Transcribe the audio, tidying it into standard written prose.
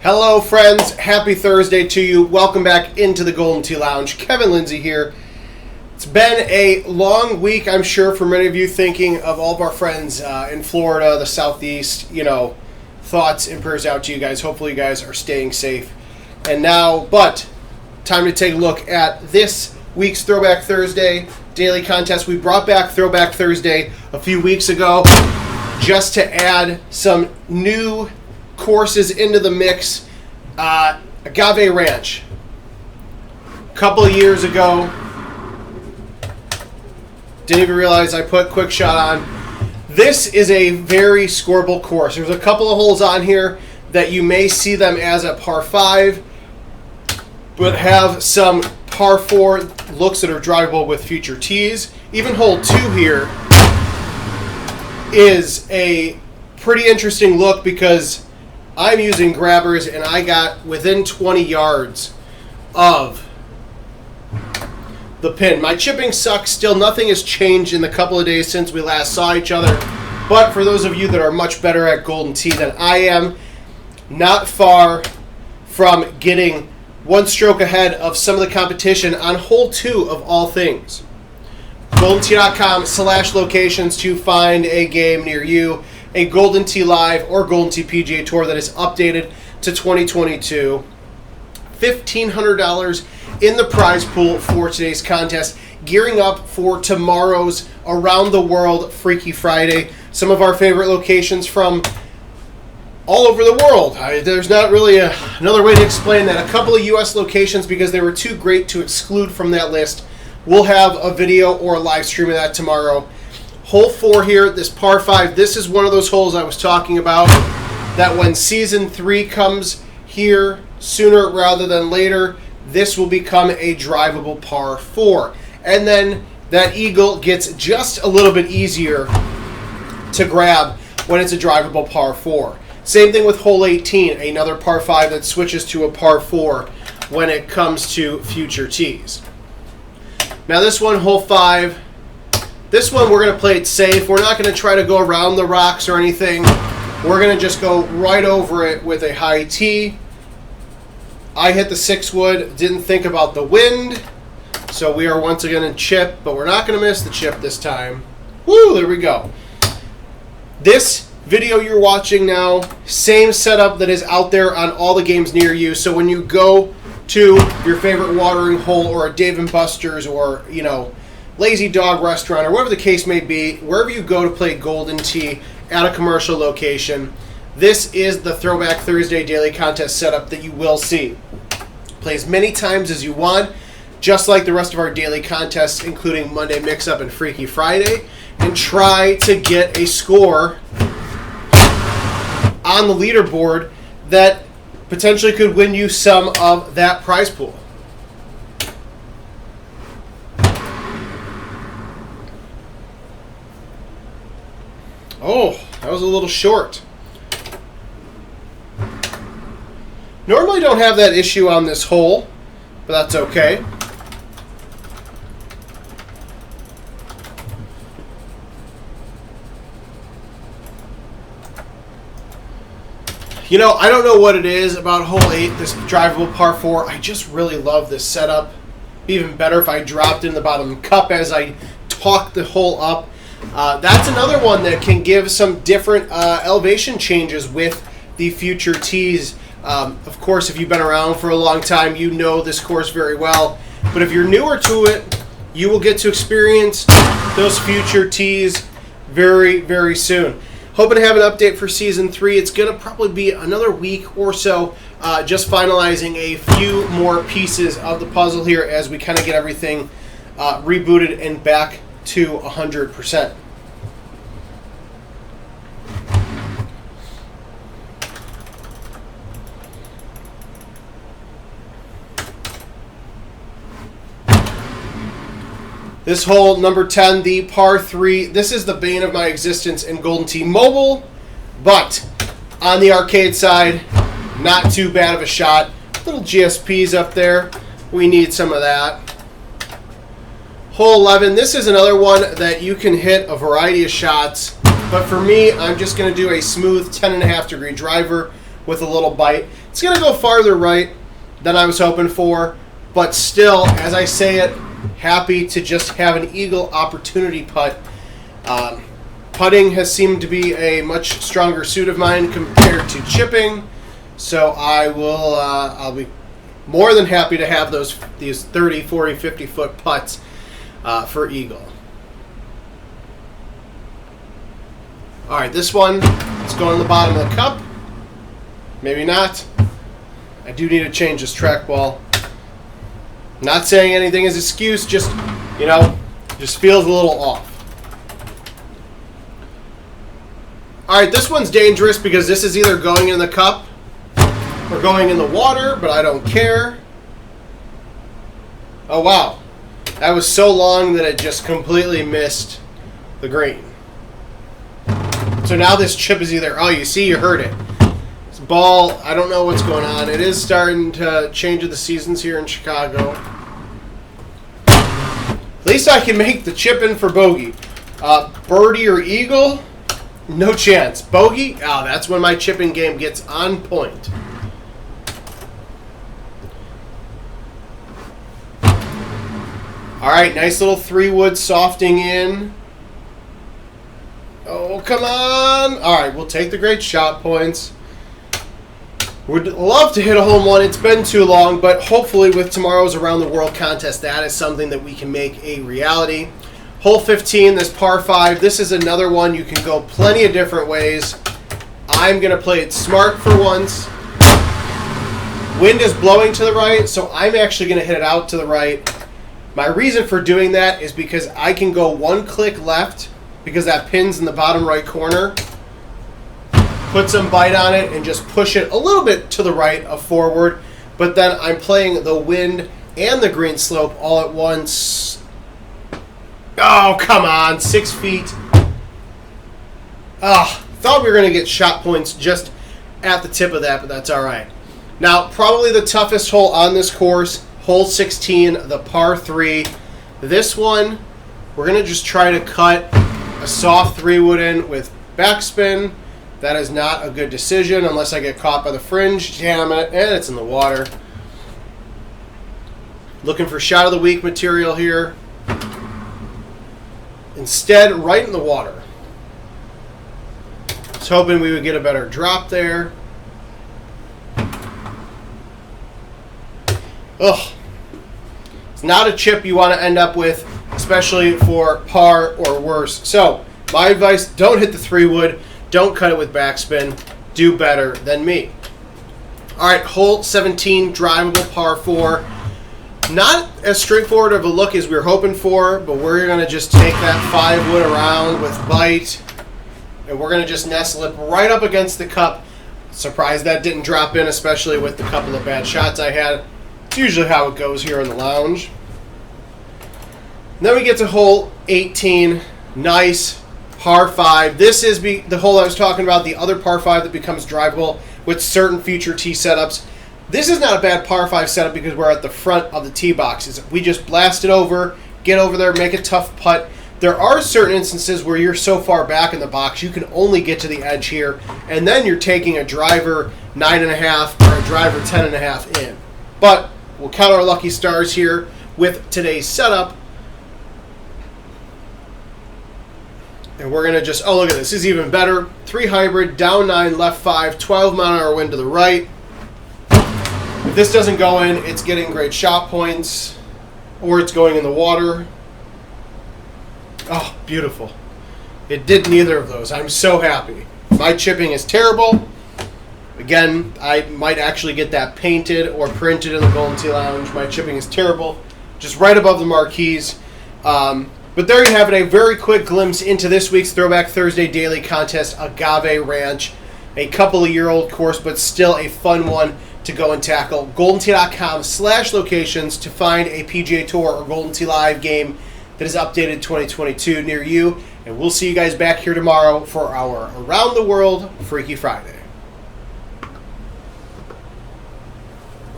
Hello friends, happy Thursday to you. Welcome back into the Golden Tee Lounge. Kevin Lindsay here. It's been a long week, I'm sure, for many of you, thinking of all of our friends in Florida, the Southeast. Thoughts and prayers out to you guys. Hopefully you guys are staying safe. But time to take a look at this week's Throwback Thursday daily contest. We brought back Throwback Thursday a few weeks ago just to add some new courses into the mix. Agave Ranch. A couple of years ago, didn't even realize I put Quick Shot on. This is a very scoreable course. There's a couple of holes on here that you may see them as a par 5, but have some par 4 looks that are drivable with future tees. Even hole 2 here is a pretty interesting look because I'm using grabbers and I got within 20 yards of the pin. My chipping sucks still. Nothing has changed in the couple of days since we last saw each other. But for those of you that are much better at Golden Tee than I am, not far from getting one stroke ahead of some of the competition on hole 2 of all things. GoldenTee.com/locations to find a game near you. A Golden Tee Live or Golden Tee PGA Tour that is updated to 2022. $1,500 in the prize pool for today's contest. Gearing up for tomorrow's Around the World Freaky Friday. Some of our favorite locations from all over the world. There's not really another way to explain that. A couple of U.S. locations because they were too great to exclude from that list. We'll have a video or a live stream of that tomorrow. Hole 4 here, this par 5, this is one of those holes I was talking about, that when season 3 comes here sooner rather than later, this will become a drivable par 4. And then that eagle gets just a little bit easier to grab when it's a drivable par 4. Same thing with hole 18, another par 5 that switches to a par 4 when it comes to future tees. Now this one, hole 5, this one we're going to play it safe. We're not going to try to go around the rocks or anything. We're going to just go right over it with a high tee. I hit the 6-wood, didn't think about the wind, so we are once again in chip, but we're not going to miss the chip this time. Woo, there we go. This video you're watching now, same setup that is out there on all the games near you, so when you go to your favorite watering hole or a Dave & Buster's or, Lazy Dog restaurant or whatever the case may be, wherever you go to play Golden Tee at a commercial location, this is the Throwback Thursday daily contest setup that you will see. Play as many times as you want, just like the rest of our daily contests, including Monday Mix-Up and Freaky Friday, and try to get a score on the leaderboard that potentially could win you some of that prize pool. Oh, that was a little short. Normally don't have that issue on this hole, but that's okay. I don't know what it is about hole 8, this drivable par 4. I just really love this setup. Even better if I dropped in the bottom cup as I talk the hole up. That's another one that can give some different elevation changes with the future tees. Of course, if you've been around for a long time, you know this course very well. But if you're newer to it, you will get to experience those future tees very, very soon. Hoping to have an update for Season 3. It's going to probably be another week or so, just finalizing a few more pieces of the puzzle here as we kind of get everything rebooted and back to 100%. This hole, number 10, the par 3. This is the bane of my existence in Golden Tee Mobile, but on the arcade side, not too bad of a shot. Little GSPs up there. We need some of that. Hole 11, this is another one that you can hit a variety of shots, but for me, I'm just going to do a smooth 10.5 degree driver with a little bite. It's going to go farther right than I was hoping for, but still, as I say it, happy to just have an eagle opportunity putt. Putting has seemed to be a much stronger suit of mine compared to chipping, so I'll be more than happy to have these 30, 40, 50 foot putts for eagle. All right, this one, let's go in the bottom of the cup. Maybe not. I do need to change this trackball. Not saying anything as excuse, just, just feels a little off. All right, this one's dangerous because this is either going in the cup or going in the water, but I don't care. Oh, wow. That was so long that it just completely missed the green. So now this chip is either, oh, you heard it. This ball, I don't know what's going on. It is starting to change of the seasons here in Chicago. At least I can make the chip in for bogey. Birdie or eagle, no chance. Bogey, that's when my chipping game gets on point. All right, nice little 3-wood softing in. Oh, come on. All right, we'll take the great shot points. Would love to hit a home run. It's been too long, but hopefully with tomorrow's Around the World contest, that is something that we can make a reality. Hole 15, this par 5. This is another one you can go plenty of different ways. I'm going to play it smart for once. Wind is blowing to the right, so I'm actually going to hit it out to the right. My reason for doing that is because I can go one click left because that pin's in the bottom right corner. Put some bite on it and just push it a little bit to the right of forward. But then I'm playing the wind and the green slope all at once. Oh, come on. 6 feet. Thought we were going to get shot points just at the tip of that, but that's all right. Now, probably the toughest hole on this course, hole 16, the par 3. This one, we're going to just try to cut a soft 3-wood in with backspin. That is not a good decision unless I get caught by the fringe. Damn it. And it's in the water. Looking for shot of the week material here. Instead, right in the water. I was hoping we would get a better drop there. Ugh. It's not a chip you want to end up with, especially for par or worse. So, my advice, don't hit the 3-wood. Don't cut it with backspin. Do better than me. All right, hole 17, drivable par 4. Not as straightforward of a look as we were hoping for, but we're going to just take that 5-wood around with bite, and we're going to just nestle it right up against the cup. Surprised that didn't drop in, especially with the couple of bad shots I had. It's usually how it goes here in the lounge. And then we get to hole 18. Nice par 5. This is the hole I was talking about, the other par 5 that becomes drivable with certain future tee setups. This is not a bad par 5 setup because we're at the front of the tee boxes. We just blast it over, get over there, make a tough putt. There are certain instances where you're so far back in the box, you can only get to the edge here, and then you're taking a driver 9.5 or a driver 10.5 in. But we'll count our lucky stars here with today's setup. And we're going to just, oh, look at this. This is even better. 3 hybrid, down 9, left 5, 12 mile-an-hour wind to the right. If this doesn't go in, it's getting great shot points, or it's going in the water. Oh, beautiful. It did neither of those. I'm so happy. My chipping is terrible. Again, I might actually get that painted or printed in the Golden Tee Lounge. My chipping is terrible. Just right above the marquees. But there you have it, a very quick glimpse into this week's Throwback Thursday Daily Contest, Agave Ranch. A couple-of-year-old course, but still a fun one to go and tackle. GoldenTee.com/locations to find a PGA Tour or Golden Tee Live game that is updated 2022 near you. And we'll see you guys back here tomorrow for our Around the World Freaky Friday.